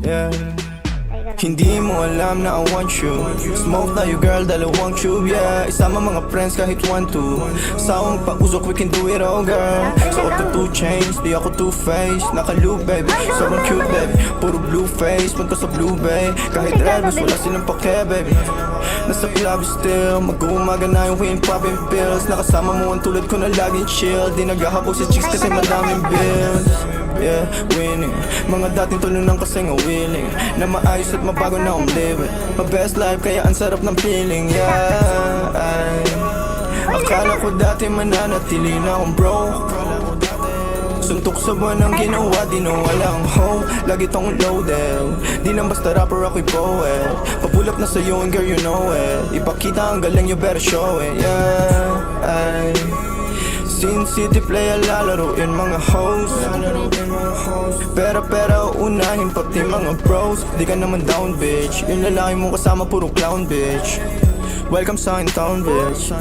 Yeah. Hindi mo alam na I want you. Smoke tayo girl, dalawang tube, yeah. Isama mga friends kahit 1-2. Sawang pag-usok, we can do it all, girl. Suot na 2 chains, di ako two-faced. Naka-loop, baby, sobrang cute, baby. Puro blue face, punta sa blue bay. Kahit red, mas wala silang pake, baby. Nasa club still, mag-uumaga na yung weed, popping pills. Nakasama mo ang tulad ko na laging chill. Di naghahabol sa chicks kasi madaming bills. Yeah, winning. Mga dating tulunang kasing willing na maayos at mabago na living. My best life kaya ang sarap ng feeling. Yeah, ay. Akala ko dati mananatili na akong broke. Suntok sa buwan ang ginawa, di na walang hope. Lagi tong loaded, di lang basta rapper ako'y poet. Papulap na sa'yo and girl you know it. Ipakita ang galing, you better show it. Yeah, ay. Sin City play lalaroin mga hoes. Pera unahin pati mga bros. Di ka naman down bitch. Yung lalaki mo kasama puro clown bitch. Welcome sa in town bitch.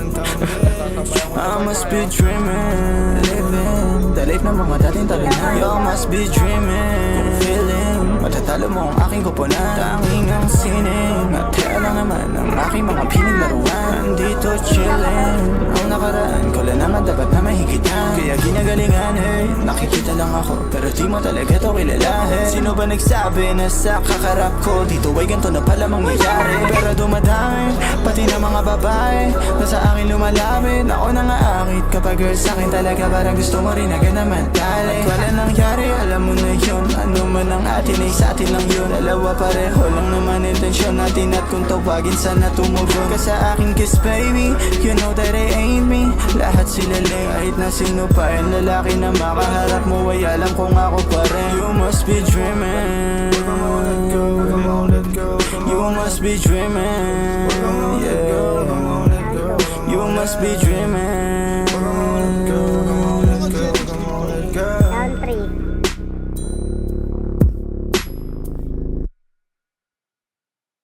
I must be dreaming, living the life ng mga dating talunan. You must be dreaming, feeling matatalo mo ang aking kupunan. Tanging ang sining at lang naman ang aking mga pinaglaruan. Nandito chilling, ang nakaraan ko lang naman dapat na mahigitan. Kaya ginagalingan hey, nakikita lang ako pero di mo talaga to kilalahin. Sino ba nagsabi na sa kakarap ko dito ay ganito na pala mangyayari? Pero dumadami, pati na mga babae na sa akin lumalapit. Ako na nga akit kapag girl sa'kin talaga parang gusto mo rin agad naman tali. At wala nangyari, alam mo na yun. Ano man ang atin ay sa atin lang yun. Dalawa pareho lang naman intensyon natin. At kung tawagin sana tumugon ka sa akin kiss baby, you know that I ain't me. Lahat sila lang kahit na sino pa yung lalaki na makaharap mo ay alam kung ako pa rin. You must be dreaming, you must be dreaming, yeah. You must be dreaming.